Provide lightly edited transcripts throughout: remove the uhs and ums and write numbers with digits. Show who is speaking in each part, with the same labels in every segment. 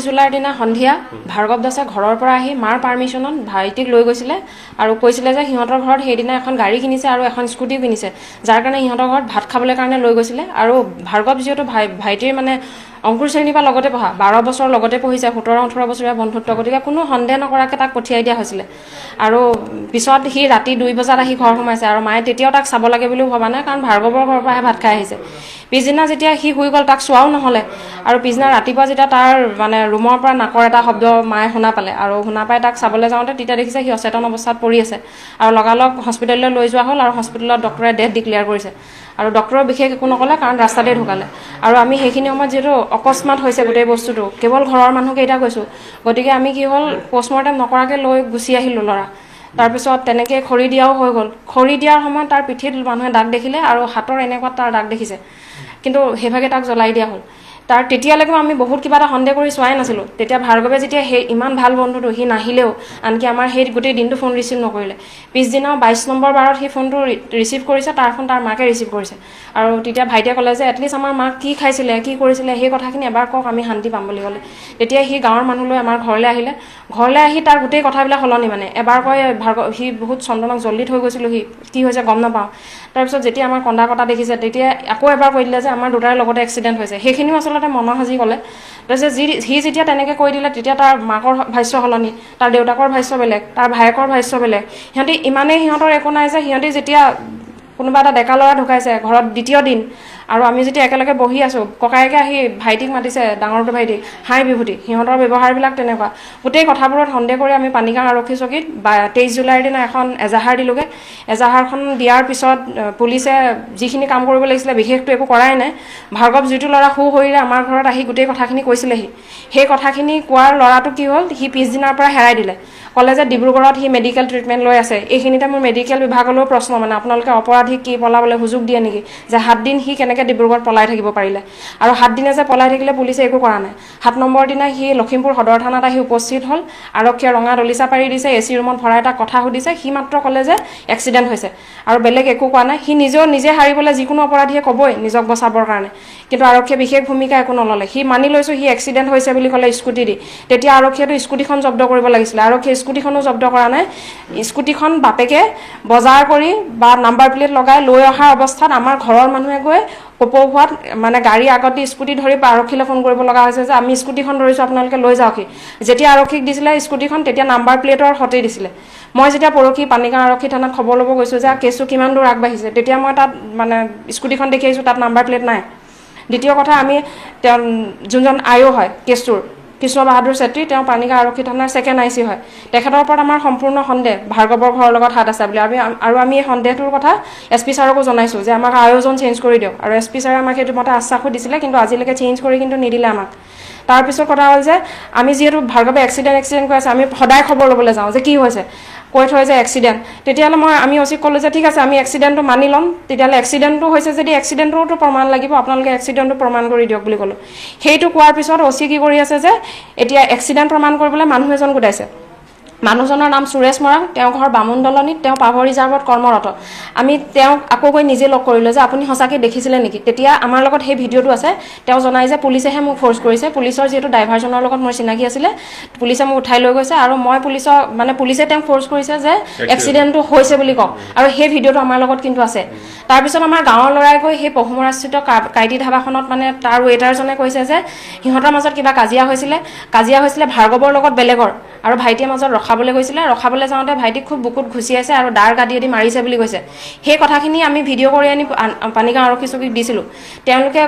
Speaker 1: জুলাইৰ দিনা সন্ধিয়া ভাৰ্গৱ দাসে ঘৰৰ পৰা আহি মাৰ পাৰ্মিশ্যনত ভাইটিক লৈ গৈছিলে আৰু কৈছিলে যে সিহঁতৰ ঘৰত সেইদিনা এখন গাড়ী কিনিছে আৰু এখন স্কুটি কিনিছে, যাৰ কাৰণে সিহঁতৰ ঘৰত ভাত খাবলৈ কাৰণে লৈ গৈছিলে। আৰু ভাৰ্গৱ যিহেতু ভাইটিৰ মানে অংকুৰ শ্ৰেণীৰ পৰা লগতে পঢ়া, 12 বছৰ লগতে পঢ়িছে, 17-18 বছৰীয়া বন্ধুত্ব, গতিকে কোনো সন্দেহ নকৰাকৈ তাক পঠিয়াই দিয়া হৈছিলে। আৰু পিছত সি ৰাতি 2 বজাত আহি ঘৰ সোমাইছে আৰু মায়ে তেতিয়াও তাক চাব লাগে বুলিও ভবা নাই, কাৰণ ভাৰ্গৱৰ ঘৰৰ পৰাহে ভাত খাই আহিছে। পিছদিনা যেতিয়া সি শুই গ'ল তাক চোৱাও নহ'লে, আৰু পিছদিনা ৰাতিপুৱা যেতিয়া তাৰ মানে ৰুমৰ পৰা নাকৰ এটা শব্দ মায়ে শুনা পালে আৰু শুনা পাই তাক চাবলৈ যাওঁতে তেতিয়া দেখিছে সি অচেতন অৱস্থাত পৰি আছে আৰু লগালগ হস্পিটেললৈ লৈ যোৱা হ'ল আৰু হস্পিটেলত ডক্টৰে ডেথ ডিক্লেয়াৰ কৰিছে। আৰু ডক্টৰে বিশেষ একো নক'লে, কাৰণ ৰাস্তাতে ঢুকালে। আৰু আমি সেইখিনি সময়ত যিহেতু অকস্মাত হৈছে গোটেই বস্তুটো, কেৱল ঘৰৰ মানুহকেইটা গৈছোঁ, গতিকে আমি কি হ'ল পষ্টমৰ্টেম নকৰাকৈ লৈ গুচি আহিলোঁ ল'ৰা। তাৰপিছত তেনেকৈ খৰি দিয়াও হৈ গ'ল। খৰি দিয়াৰ সময়ত তাৰ পিঠিত মানুহে দাগ দেখিলে আৰু হাতৰ এনেকুৱা তাৰ দাগ দেখিছে, কিন্তু সেইভাগে তাক জ্বলাই দিয়া হ'ল। তাৰ তেতিয়ালৈকে আমি বহুত কিবা এটা সন্দেহ কৰি চোৱাই নাছিলোঁ। তেতিয়া ভাৰ্গৱে যেতিয়া সেই ইমান ভাল বন্ধুটো সি নাহিলেও, আনকি আমাৰ সেই গোটেই দিনটো ফোন ৰিচিভ নকৰিলে। পিছদিনাও 22 নম্বৰ বাৰত সি ফোনটো ৰিচিভ কৰিছে, তাৰ ফোন তাৰ মাকে ৰিচিভ কৰিছে। আৰু তেতিয়া ভাইটিয়ে ক'লে যে এটলিষ্ট আমাৰ মাক কি খাইছিলে, কি কৰিছিলে, সেই কথাখিনি এবাৰ কওক, আমি শান্তি পাম বুলি ক'লে। তেতিয়া সি গাঁৱৰ মানুহ লৈ আমাৰ ঘৰলৈ আহিলে। ঘৰলৈ আহি তাৰ গোটেই কথাবিলাক সলনি, মানে এবাৰ কয় ভাৰ্গৱ সি বহুত চন্দনক জল্দি থৈ গৈছিলোঁ, সি কি হৈছে গম নাপাওঁ। তাৰপিছত যেতিয়া আমাৰ কন্দা কটা দেখিছে তেতিয়া আকৌ এবাৰ কৈ দিলে যে আমাৰ দুটাৰ লগতে এক্সিডেণ্ট হৈছে। সেইখিনিও আচলতে মনৰ সাজি ক'লে। তাৰপিছত সি যেতিয়া তেনেকৈ কৈ দিলে তেতিয়া তাৰ মাকৰ ভাষ্য সলনি, তাৰ দেউতাকৰ ভাষ্য বেলেগ, তাৰ ভায়েকৰ ভাষ্য বেলেগ। সিহঁতি ইমানেই সিহঁতৰ একো নাই যে সিহঁতি যেতিয়া কোনোবা এটা ডেকা ল'ৰা ঢুকাইছে ঘৰত দ্বিতীয় দিন, আৰু আমি যেতিয়া একেলগে বহি আছোঁ, ককায়েকে আহি ভাইটিক মাতিছে, ডাঙৰটো ভাইটিক, হাই বিভূতি। সিহঁতৰ ব্যৱহাৰবিলাক তেনেকুৱা। গোটেই কথাবোৰত সন্দেহ কৰি আমি পানীগাঁও আৰক্ষী চকীত 23 জুলাইৰ দিনা এখন এজাহাৰ দিলোঁগৈ। এজাহাৰখন দিয়াৰ পিছত পুলিচে যিখিনি কাম কৰিব লাগিছিলে বিশেষটো একো কৰাই নাই। ভাৰ্গৱ যিটো ল'ৰা শৰীৰে আমাৰ ঘৰত আহি গোটেই কথাখিনি কৈছিলেহি, সেই কথাখিনি কোৱাৰ ল'ৰাটো কি হ'ল, সি পিছদিনাৰ পৰা হেৰাই দিলে। ক'লে যে ডিব্ৰুগড়ত সি মেডিকেল ট্ৰিটমেণ্ট লৈ আছে। এইখিনিতে মোৰ মেডিকেল বিভাগলৈও প্ৰশ্ন, মানে আপোনালোকে অপৰাধীক কি পলাবলৈ সুযোগ দিয়ে নেকি, যে 7 দিন সি কেনেকৈ ডিব্ৰুগড়ত পলাই থাকিব পাৰিলে, আৰু 7 দিনে যে পলাই থাকিলে পুলিচে একো কৰা নাই। 7 নম্বৰ দিনা সি লখিমপুৰ সদৰ থানাত আহি উপস্থিত হ'ল। আৰক্ষীয়ে ৰঙা দলিচা পাৰি দিছে, AC ৰুমত ভৰাই তাক কথা সুধিছে। সি মাত্ৰ ক'লে যে এক্সিডেণ্ট হৈছে আৰু বেলেগ একো কোৱা নাই। সি নিজে হাৰিবলৈ যিকোনো অপৰাধীয়ে ক'বই নিজক বচাবৰ কাৰণে, কিন্তু আৰক্ষীয়ে বিশেষ ভূমিকা একো নল'লে। সি মানি লৈছোঁ সি এক্সিডেণ্ট হৈছে বুলি ক'লে স্কুটি দি, তেতিয়া আৰক্ষীয়েতো স্কুটিখন জব্দ কৰিব লাগিছিলে, আৰক্ষীয়ে স্কুটিখনো জব্দ কৰা নাই। স্কুটিখন বাপেকে বজাৰ কৰি বা নাম্বাৰ প্লেট লগাই লৈ অহাৰ অৱস্থাত আমাৰ ঘৰৰ মানুহে গৈ কপৌহোৱাত মানে গাড়ী আগত দি স্কুটি ধৰি আৰক্ষীলৈ ফোন কৰিব লগা হৈছে যে আমি স্কুটিখন ধৰিছোঁ, আপোনালোকে লৈ যাওকহি। যেতিয়া আৰক্ষীক দিছিলে স্কুটিখন তেতিয়া নাম্বাৰ প্লেটৰ সতেই দিছিলে। মই যেতিয়া পৰহি পানীগাঁও আৰক্ষী থানাত খবৰ ল'ব গৈছোঁ যে কেছটো কিমান দূৰ আগবাঢ়িছে, তেতিয়া মই তাত মানে স্কুটিখন দেখি আহিছোঁ, তাত নাম্বাৰ প্লেট নাই। দ্বিতীয় কথা, আমি তেওঁ যোনজন আইঅ' হয় কেছটোৰ, কৃষ্ণ বাহাদুৰ চেত্ৰী, তেওঁ পানীগাঁও আৰক্ষী থানাৰ ছেকেণ্ড IC হয়। তেখেতৰ ওপৰত আমাৰ সম্পূৰ্ণ সন্দেহ ভাৰ্গৱৰ ঘৰৰ লগত হাত আছে বুলি। আমি এই সন্দেহটোৰ কথা SP ছাৰকো জনাইছোঁ যে আমাক আয়োজন চেঞ্জ কৰি দিয়ক, আৰু SP ছাৰে আমাক সেইটো মতে আশ্বাসো দিছিলে, কিন্তু আজিলৈকে চেঞ্জ কৰি কিন্তু নিদিলে আমাক। তাৰপিছত কথা হ'ল যে আমি যিহেতু ভাৰ্গৱে এক্সিডেণ্ট কৈ আছে, আমি সদায় খবৰ ল'বলৈ যাওঁ যে কি হৈছে, কৈ থয় যে এক্সিডেণ্ট। তেতিয়াহ'লে মই আমি OC ক'লোঁ যে ঠিক আছে আমি এক্সিডেণ্টটো মানি ল'ম, তেতিয়াহ'লে এক্সিডেণ্টটো হৈছে যদি এক্সিডেণ্টটোতো প্ৰমাণ লাগিব, আপোনালোকে এক্সিডেণ্টটো প্ৰমাণ কৰি দিয়ক বুলি ক'লোঁ। সেইটো কোৱাৰ পিছত OC কি কৰি আছে যে এতিয়া এক্সিডেণ্ট প্ৰমাণ কৰিবলৈ মানুহ এজন গোটাইছে। মানুহজনৰ নাম সুৰেশ মৰাং, তেওঁ ঘৰ বামুণ দলনিত, তেওঁ পাভৰ ৰিজাৰ্ভত কৰ্মৰত। আমি তেওঁক আকৌ গৈ নিজে লগ কৰিলোঁ যে আপুনি সঁচাকৈ দেখিছিলে নেকি। তেতিয়া আমাৰ লগত সেই ভিডিঅ'টো আছে। তেওঁ জনাই যে পুলিচেহে মোক ফ'ৰ্চ কৰিছে, পুলিচৰ যিহেতু ড্ৰাইভাৰজনৰ লগত মোৰ চিনাকি আছিলে, পুলিচে মোক উঠাই লৈ গৈছে, আৰু মই পুলিচে তেওঁক ফ'ৰ্চ কৰিছে যে এক্সিডেণ্টটো হৈছে বুলি কওক, আৰু সেই ভিডিঅ'টো আমাৰ লগত কিন্তু আছে। তাৰপিছত আমাৰ গাঁৱৰ ল'ৰাই গৈ সেই পহুমৰাস্থিত কাইটি ধাবাখনত, মানে তাৰ ৱেটাৰজনে কৈছে যে সিহঁতৰ মাজত কিবা কাজিয়া হৈছিলে ভাৰ্গৱৰ লগত বেলেগৰ, আৰু ভাইটিয়ে মাজত ৰখাবলৈ গৈছিলে। ৰখাবলৈ যাওঁতে ভাইটিক খুব বুকুত ঘুচিয়াইছে আৰু দাৰ গাদীয়েদি মাৰিছে বুলি কৈছে। সেই কথাখিনি আমি ভিডিঅ' কৰি আনি পানীগাঁও আৰক্ষী চকীক দিছিলোঁ। তেওঁলোকে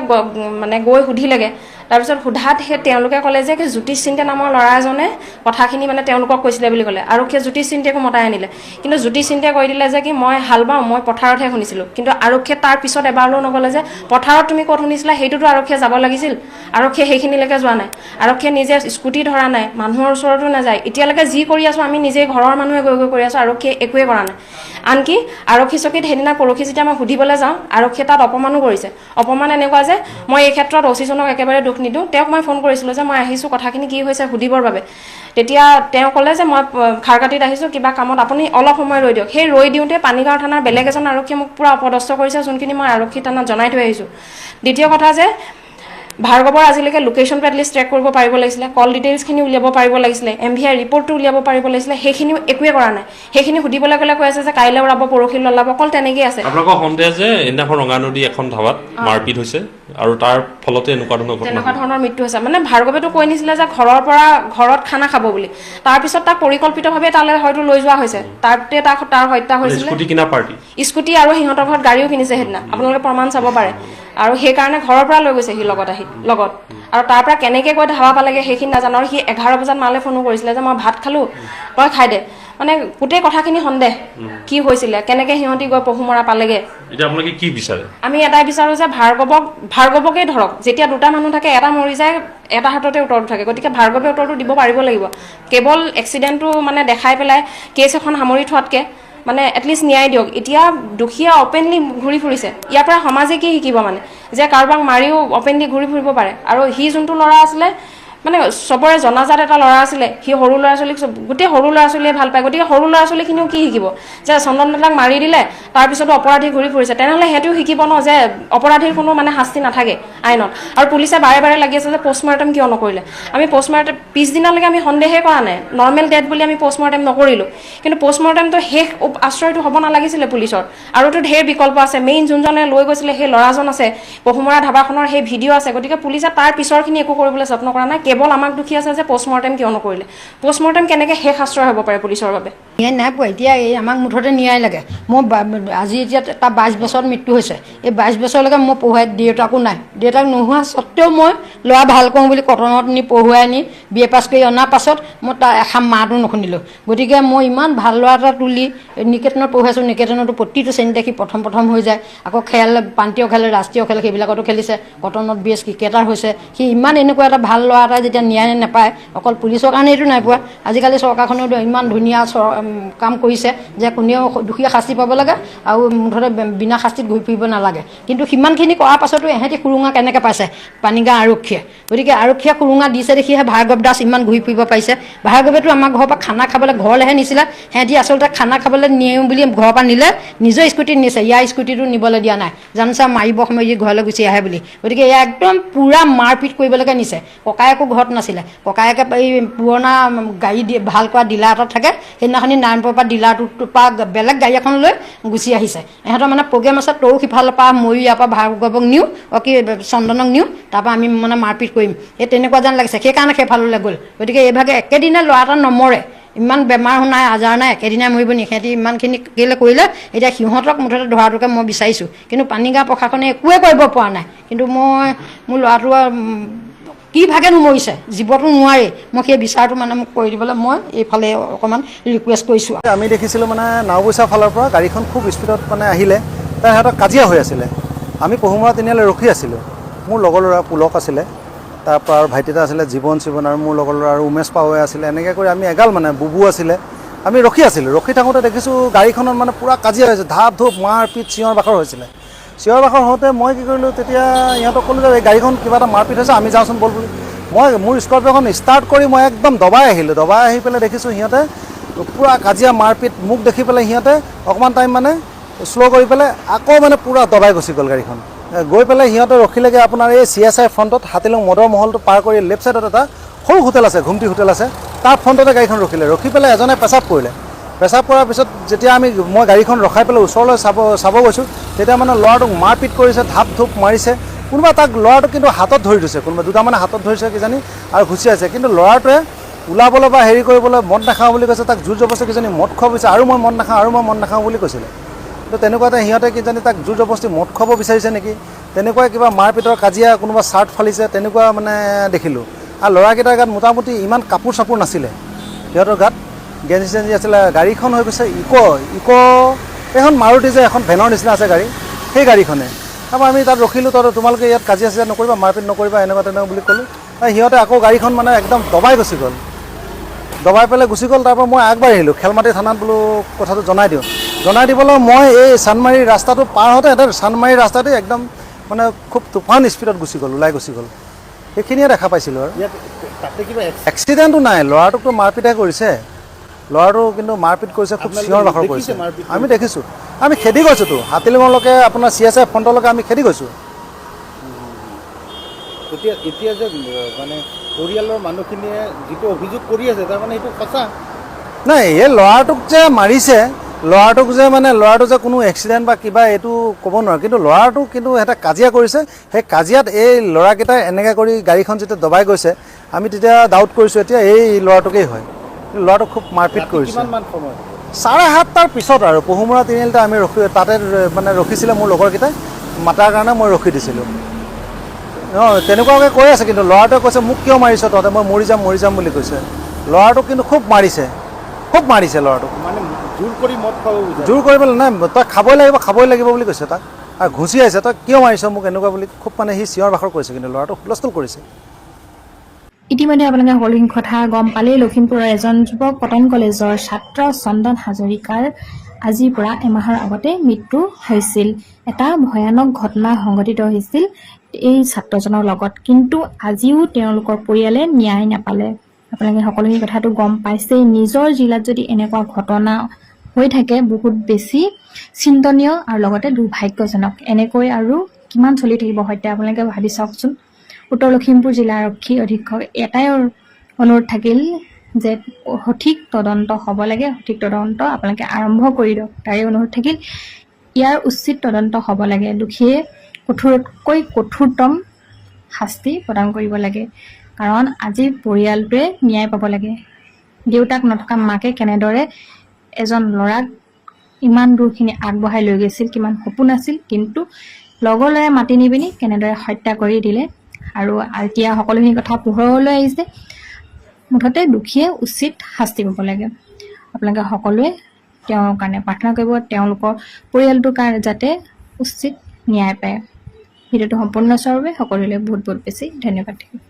Speaker 1: মানে গৈ সুধিলেগৈ। তাৰপিছত সোধাত তেওঁলোকে ক'লে যে জ্যোতিষ চিন্তে নামৰ ল'ৰা এজনে কথাখিনি মানে তেওঁলোকক কৈছিলে বুলি ক'লে। আৰক্ষীয়ে জ্যোতিষ চিন্তেকো মতাই আনিলে, কিন্তু জ্যোতিষ চিন্তে কৈ দিলে যে কি মই হাল বাওঁ, মই পথাৰতহে শুনিছিলোঁ। কিন্তু আৰক্ষীয়ে তাৰ পিছত এবাৰলৈও নগ'লে যে পথাৰত তুমি ক'ত শুনিছিলা, সেইটোতো আৰক্ষীয়ে যাব লাগিছিল। আৰক্ষীয়ে সেইখিনিলৈকে যোৱা নাই, আৰক্ষীয়ে নিজে স্কুটি ধৰা নাই, মানুহৰ ওচৰতো নাযায়। এতিয়ালৈকে যি কৰি আছোঁ আমি নিজেই ঘৰৰ মানুহে গৈ কৰি আছোঁ, আৰক্ষীয়ে একোৱে কৰা নাই। আনকি আৰক্ষী চকীত সেইদিনা পৰহি যেতিয়া মই সুধিবলৈ যাওঁ, আৰক্ষীয়ে তাত অপমানো কৰিছে। অপমান এনেকুৱা যে মই এই ক্ষেত্ৰত OC জনক একেবাৰে দুখ নিদিওঁ। তেওঁক মই ফোন কৰিছিলোঁ যে মই আহিছোঁ কথাখিনি কি হৈছে সুধিবৰ বাবে। তেতিয়া তেওঁ ক'লে যে মই খাৰকাটিত আহিছোঁ কিবা কামত, আপুনি অলপ সময় ৰৈ দিয়ক। সেই ৰৈ দিওঁতে পানীগাঁও থানাৰ বেলেগ এজন আৰক্ষীয়ে মোক পূৰা অপদস্থ কৰিছে, যোনখিনি মই আৰক্ষী থানাত জনাই থৈ আহিছোঁ। দ্বিতীয় কথা যে ভাৰ্গৱৰ আজিলৈকে লোকেশ্যনটো এটলিষ্ট ট্ৰেক কৰিব পাৰিব লাগিছিলে, কল ডিটেইলছখিনি উলিয়াব পাৰিব লাগিছিলে, MVI ৰিপৰ্টটো উলিয়াব পাৰিব লাগিছিলে, সেইখিনিও একোৱে কৰা নাই। সেইখিনি সুধিবলৈ গ'লে কৈ আছে যে কাইলৈ ওলাব, পৰহি ওলাব, অকল তেনেকেই আছে।
Speaker 2: আপোনালোকৰ সন্দেহ যে সেইদিনাখন ৰঙানদী এখন ধাবাত মাৰপিট হৈছে আৰু তাৰ ফলতে এনেকুৱা ধৰণৰ
Speaker 1: মৃত্যু হৈছে। মানে ভাৰ্গৱেতো কৈ নিছিলে যে ঘৰত খানা খাব বুলি, তাৰপিছত তাক পৰিকল্পিতভাৱে তালৈ হয়তো লৈ যোৱা হৈছে, তাৰ হত্যা হৈছিলে। স্কুটি আৰু সিহঁতৰ ঘৰত গাড়ীও কিনিছে সেইদিনা, আপোনালোকে প্ৰমাণ চাব পাৰে। আৰু সেইকাৰণে ঘৰৰ পৰা লৈ গৈছে সি লগত আৰু তাৰ পৰা কেনেকৈ গৈ ধাবা পালেগে সেইখিনি নাজানো। আৰু সি 11 বজাত মালে ফোনো কৰিছিলে যে মই ভাত খালোঁ, তই খাই দে। মানে গোটেই কথাখিনি সন্দেহ, কি হৈছিলে, কেনেকৈ সিহঁতি গৈ পহুমৰা পালেগে।
Speaker 2: এতিয়া আপোনালোকে কি বিচাৰে?
Speaker 1: আমি এটাই বিচাৰোঁ যে ভাৰ্গৱকেই ধৰক। যেতিয়া দুটা মানুহ থাকে, এটা মৰি যায়, এটা হাততে উত্তৰটো থাকে, গতিকে ভাৰ্গৱে উত্তৰটো দিব পাৰিব লাগিব। কেৱল এক্সিডেণ্টটো মানে দেখাই পেলাই কেছ এখন সামৰি থোৱাতকৈ মানে এটলিষ্ট ন্যায় দিয়ক। এতিয়া দুখীয়া অপেনলি ঘূৰি ফুৰিছে, ইয়াৰ পৰা সমাজে কি শিকিব মানে, যে কাৰোবাক মাৰিও অপেনলি ঘূৰি ফুৰিব পাৰে। আৰু সি যোনটো ল'ৰা আছিলে, মানে চবৰে জনাজাত এটা ল'ৰা আছিলে, সি সৰু ল'ৰা ছোৱালীক গোটেই সৰু ল'ৰা ছোৱালীয়ে ভাল পায়, গতিকে সৰু ল'ৰা ছোৱালীখিনিও কি শিকিব যে চন্দন দাদাক মাৰি দিলে, তাৰপিছতো অপৰাধী ঘূৰি ফুৰিছে, তেনেহ'লে সিহঁতেও শিকিব ন যে অপৰাধীৰ কোনো মানে শাস্তি নাথাকে আইনত। আৰু পুলিচে বাৰে বাৰে লাগি আছে যে পষ্টমৰ্টেম কিয় নকৰিলে। আমি পষ্টমৰ্টেম পিছদিনালৈকে আমি সন্দেহে কৰা নাই, নৰ্মেল ডেথ বুলি আমি পষ্টমৰ্টেম নকৰিলোঁ। কিন্তু পষ্টমৰ্টেমটো শেষ আশ্ৰয়টো হ'ব নালাগিছিলে পুলিচৰ। আৰুতো ঢেৰ বিকল্প আছে, মেইন যোনজনে লৈ গৈছিলে সেই ল'ৰাজন আছে, পহুমৰা ধাবাখনৰ সেই ভিডিঅ' আছে, গতিকে পুলিচে তাৰ পিছৰখিনি একো কৰিবলৈ যত্ন কৰা নাই। কেৱল আমাক দুখী আছে যে পষ্টমৰ্টেম কিয় নকৰিলে। পষ্টমৰ্টেম কেনেকৈ শেষ আশ্ৰয় হ'ব পাৰে পুলিচৰ বাবে।
Speaker 3: ন্যায় নাই পোৱা। এতিয়া এই আমাক মুঠতে ন্যায় লাগে। মোৰ আজি এতিয়া তাৰ 22 বছৰত মৃত্যু হৈছে। এই 22 বছৰলৈকে মই পঢ়ুৱাই, দেউতাকো নাই, দেউতাক নোহোৱা স্বত্তেও মই ল'ৰা ভাল কৰোঁ বুলি কটনত নি পঢ়ুৱাই নি BA পাছ কৰি অনাৰ পাছত মই তাৰ এষাৰ মাতো নুশুনিলোঁ। গতিকে মই ইমান ভাল ল'ৰা এটা তুলি নিকেতনত পঢ়ুৱাইছোঁ, নিকেতনতো প্ৰতিটো শ্ৰেণীতে সি প্ৰথম হৈ যায়। আকৌ খেল, প্ৰান্তীয় খেল, ৰাষ্ট্ৰীয় খেল, সেইবিলাকতো খেলিছে। কটনত বেষ্ট ক্ৰিকেটাৰ হৈছে। সি ইমান এনেকুৱা এটা ভাল ল'ৰা এটা যেতিয়া ন্যায় নাপায়, অকল পুলিচৰ কাৰণে এইটো নাই পোৱা। আজিকালি চৰকাৰখনেও ইমান ধুনীয়া কাম কৰিছে যে কোনেও দুখীয়া শাস্তি পাব লাগে আৰু মুঠতে বিনা শাস্তিত ঘূৰি ফুৰিব নালাগে। কিন্তু সিমানখিনি কৰাৰ পাছতো এহেঁতি সুৰুঙা কেনেকৈ পাইছে পানীগাঁও আৰক্ষীয়ে। গতিকে আৰক্ষীয়ে সুৰুঙা দিছে দেখিহে ভাৰ্গৱ দাস ইমান ঘূৰি ফুৰিব পাৰিছে। ভাৰ্গৱেতো আমাৰ ঘৰৰ পৰা খানা খাবলৈ ঘৰলৈহে নিছিলে। সিহঁতি আচলতে খানা খাবলৈ নিওঁ বুলি ঘৰৰ পৰা নিলে, নিজৰ স্কুটিত নিছে, ইয়াৰ স্কুটিটো নিবলৈ দিয়া নাই, জানচা মাৰিব সময় ঘৰলৈ গুচি আহে বুলি। গতিকে এয়া একদম পূৰা মাৰপিট কৰিবলৈকে নিছে। ককায়েকো ঘৰত নাছিলে, ককায়েকে এই পুৰণা গাড়ী ভাল কৰা ডিলাৰ এটাত থাকে, সেইদিনাখনি নাৰায়ণপুৰৰ পৰা ডিলাৰটোৰ পৰা বেলেগ গাড়ী এখন লৈ গুচি আহিছে। ইহঁতৰ মানে প্ৰগ্ৰেম আছে, তৌ সিফালৰ পৰা ময়ো ইয়াৰ পৰা ভাৰ্গৱক নিওঁ, কি চন্দনক নিওঁ, তাৰপৰা আমি মানে মাৰপিট কৰিম, এই তেনেকুৱা যেন লাগিছে। সেইকাৰণে সেইফাললৈ গ'ল। গতিকে এইভাগে একেদিনে ল'ৰা এটা নমৰে, ইমান বেমাৰ নাই, আজাৰ নাই, একেদিনাই মৰিব নি। সিহঁতি ইমানখিনি কেলৈ কৰিলে, এতিয়া সিহঁতক মুঠতে ধৰাটোকে মই বিচাৰিছোঁ। কিন্তু পানীগাঁও প্ৰশাসনে একোৱে কৰিব পৰা নাই। কিন্তু মোৰ ল'ৰাটো কি ভাগে নমৰিছে, জীৱটো নোৱাৰি। মই সেই বিচাৰটো মানে মোক কৰি দিবলৈ মই এইফালে অকণমান ৰিকুৱেষ্ট কৰিছোঁ।
Speaker 4: আমি দেখিছিলোঁ মানে নাওবৈচা ফালৰ পৰা গাড়ীখন খুব স্পীডত মানে আহিলে, তাৰ সিহঁতৰ কাজিয়া হৈ আছিলে। আমি পহুমৰা তিনিআলিলৈ ৰখি আছিলোঁ। মোৰ লগৰ ল'ৰা পুলক আছিলে, তাৰপৰা আৰু ভাইটি এটা আছিলে জীৱন আৰু মোৰ লগৰ ল'ৰা আৰু উমেশ পাৱে আছিলে। এনেকৈ কৰি আমি এগাল মানে বুবু আছিলে, আমি ৰখি আছিলোঁ। ৰখি থাকোঁতে দেখিছোঁ গাড়ীখনত মানে পূৰা কাজিয়া হৈছে, ধাপ ধূপ মাৰপিট চিঞৰ বাখৰ হৈছিলে। চিঞৰ বাখৰ হওঁতে মই কি কৰিলোঁ, তেতিয়া ইহঁতক ক'লোঁ যে এই গাড়ীখন কিবা এটা মাৰপিট হৈছে, আমি যাওঁচোন ব'ল বুলি। মই মোৰ স্কৰ্পিঅ'খন ষ্টাৰ্ট কৰি মই একদম দবাই আহিলোঁ। দবাই আহি পেলাই দেখিছোঁ সিহঁতে পূৰা কাজিয়া মাৰপিট। মোক দেখি পেলাই সিহঁতে অকণমান টাইম মানে শ্ল' কৰি পেলাই আকৌ মানে পূৰা দবাই গুচি গ'ল গাড়ীখন। গৈ পেলাই সিহঁতে ৰখিলেগৈ আপোনাৰ এই CSI ফ্ৰণ্টত, হাতীলুং মদৰ মহলটো পাৰ কৰি লেফ্ট ছাইডত এটা সৰু হোটেল আছে, ঘুমটি হোটেল আছে, তাৰ ফ্ৰণ্টতে গাড়ীখন ৰখিলে। ৰখি পেলাই এজনে পেচাব কৰিলে। পেচাব কৰাৰ পিছত যেতিয়া মই গাড়ীখন ৰখাই পেলাই ওচৰলৈ চাব গৈছোঁ, তেতিয়া মানে ল'ৰাটোক মাৰপিট কৰিছে, ধাপ ধূপ মাৰিছে। কোনোবা তাক ল'ৰাটোক কিন্তু হাতত ধৰি দিছে, কোনোবা দুটামানে হাতত ধৰিছে কিজানি আৰু ঘুচিয়াইছে। কিন্তু ল'ৰাটোৱে ওলাবলৈ বা হেৰি কৰিবলৈ মদ নাখাওঁ বুলি কৈছে। তাক জোৰ জবস্তি কিজানি মদ খোৱাব বিচাৰিছে, আৰু মই মদ নাখাওঁ বুলি কৈছিলে। তো তেনেকুৱাতে সিহঁতে কিজানি তাক জোৰ জবস্তি মদ খুৱাব বিচাৰিছে নেকি, তেনেকুৱাই কিবা মাৰপিটৰ কাজিয়া, কোনোবা চাৰ্ট ফালিছে, তেনেকুৱা মানে দেখিলোঁ। আৰু ল'ৰাকেইটাৰ গাত মোটামুটি ইমান কাপোৰ চাপোৰ নাছিলে, সিহঁতৰ গাত গেঞ্জি চেঞ্জি আছিলে। গাড়ীখন হৈ গৈছে ইক' এখন মাৰুতি যে এখন ভেনৰ নিচিনা আছে গাড়ী, সেই গাড়ীখনে। তাৰপৰা আমি তাত ৰখিলোঁ, তোমালোকে ইয়াত কাজিয়া চাজিয়া নকৰিবা, মাৰপিট নকৰিবা, এনেকুৱা বুলি ক'লোঁ। সিহঁতে আকৌ গাড়ীখন মানে একদম দবাই গুচি গ'ল। দবাই পেলাই গুচি গ'ল। তাৰপৰা মই আগবাঢ়িলোঁ খেলমাটি থানাত, বোলো কথাটো জনাই দিওঁ। জনাই দিবলৈ মই এই চান্দমাৰী ৰাস্তাটো পাৰ হওঁতে চান্দমাৰী ৰাস্তাটো একদম মানে খুব তুফান স্পীডত ওলাই গুচি গ'ল। সেইখিনিয়ে দেখা পাইছিলোঁ। আৰু এক্সিডেণ্টো নাই, ল'ৰাটোকতো মাৰপিটহে কৰিছে। ল'ৰাটো কিন্তু মাৰপিট কৰিছে, খুব চিঞৰ বাখৰ কৰিছে। আমি দেখিছোঁ, আমি খেদি গৈছোঁতো হাতীলুঙলৈকে, আপোনাৰ CSI ফ্ৰণ্টলৈকে আমি খেদি গৈছোঁ। এতিয়া যে মানে পৰিয়ালৰ মানুহখিনিয়ে যিটো অভিযোগ কৰি আছে তাৰমানে সেইটো সঁচা নাই। এই ল'ৰাটোক যে মাৰিছে, ল'ৰাটোক যে মানে ল'ৰাটো যে কোনো এক্সিডেণ্ট বা কিবা এইটো ক'ব নোৱাৰোঁ, কিন্তু ল'ৰাটো কিন্তু এটা কাজিয়া কৰিছে। সেই কাজিয়াত এই ল'ৰাকেইটাই এনেকৈ কৰি গাড়ীখন যেতিয়া দবাই গৈছে, আমি তেতিয়া ডাউট কৰিছোঁ এতিয়া এই ল'ৰাটোকেই হয়। ল'ৰাটোক খুব মাৰপিট কৰিছে। 7:30 পিছত আৰু পহুমৰা তিনিআলিতে আমি তাতে মানে ৰখিছিলে মোৰ লগৰকেইটাই, মাতাৰ কাৰণে মই ৰখি দিছিলোঁ। তেনেকুৱাকৈ কৈ আছে, কিন্তু ল'ৰাটোৱে কৈছে মোক কিয় মাৰিছ তহঁতে, মই মৰি যাম বুলি কৈছে। ল'ৰাটোক কিন্তু খুব মাৰিছে ল'ৰাটোক, মানে জোৰ কৰি পেলাই নাই, তই খাবই লাগিব বুলি কৈছে তাক, আৰু ঘুচি আহিছে, তই কিয় মাৰিছ মোক এনেকুৱা বুলি খুব মানে সি চিঞৰ বাখৰ কৰিছে, কিন্তু ল'ৰাটোক হুলস্থুল কৰিছে।
Speaker 5: ইতিমধ্যে আপোনালোকে সকলোখিনি কথা গম পালেই। লখিমপুৰৰ এজন যুৱক কটন কলেজৰ ছাত্ৰ চন্দন হাজৰিকাৰ আজিৰ পৰা এমাহৰ আগতে মৃত্যু হৈছিল। এটা ভয়ানক ঘটনা সংঘটিত হৈছিল এই ছাত্ৰজনৰ লগত, কিন্তু আজিও তেওঁলোকৰ পৰিয়ালে ন্যায় নাপালে। আপোনালোকে সকলোখিনি কথাটো গম পাইছেই। নিজৰ জিলাত যদি এনেকুৱা ঘটনা হৈ থাকে বহুত বেছি চিন্তনীয় আৰু লগতে দুৰ্ভাগ্যজনক। এনেকৈ আৰু কিমান চলি থাকিব হত্যা, আপোনালোকে ভাবি চাওকচোন। উত্তৰ লখিমপুৰ জিলা আৰক্ষী অধীক্ষক এটাই অনুৰোধ থাকিল যে সঠিক তদন্ত হ'ব লাগে, সঠিক তদন্ত আপোনালোকে আৰম্ভ কৰি দিয়ক। তাৰে অনুৰোধ থাকিল ইয়াৰ উচিত তদন্ত হ'ব লাগে, দোষীয়ে কঠোৰতকৈ কঠোৰতম শাস্তি প্ৰদান কৰিব লাগে, কাৰণ আজি পৰিয়ালটোৱে ন্যায় পাব লাগে। দেউতাক নথকা মাকে কেনেদৰে এজন ল'ৰাক ইমান দূৰখিনি আগবঢ়াই লৈ গৈছিল, কিমান সপোন আছিল, কিন্তু লগৰ ল'ৰাই মাতি নি পিনি কেনেদৰে হত্যা কৰি দিলে। আৰু এতিয়া সকলোখিনি কথা পোহৰলৈ আহিছে। মুঠতে দোষীয়ে উচিত শাস্তি পাব লাগে। আপোনালোকে সকলোৱে তেওঁৰ কাৰণে প্ৰাৰ্থনা কৰিব, তেওঁলোকৰ পৰিয়ালটোৰ কাৰণে যাতে উচিত ন্যায় পায়। ভিডিঅ'টো সম্পূৰ্ণ চোৱাৰ বাবে সকলোলৈ বহুত বেছি ধন্যবাদ থাকিব।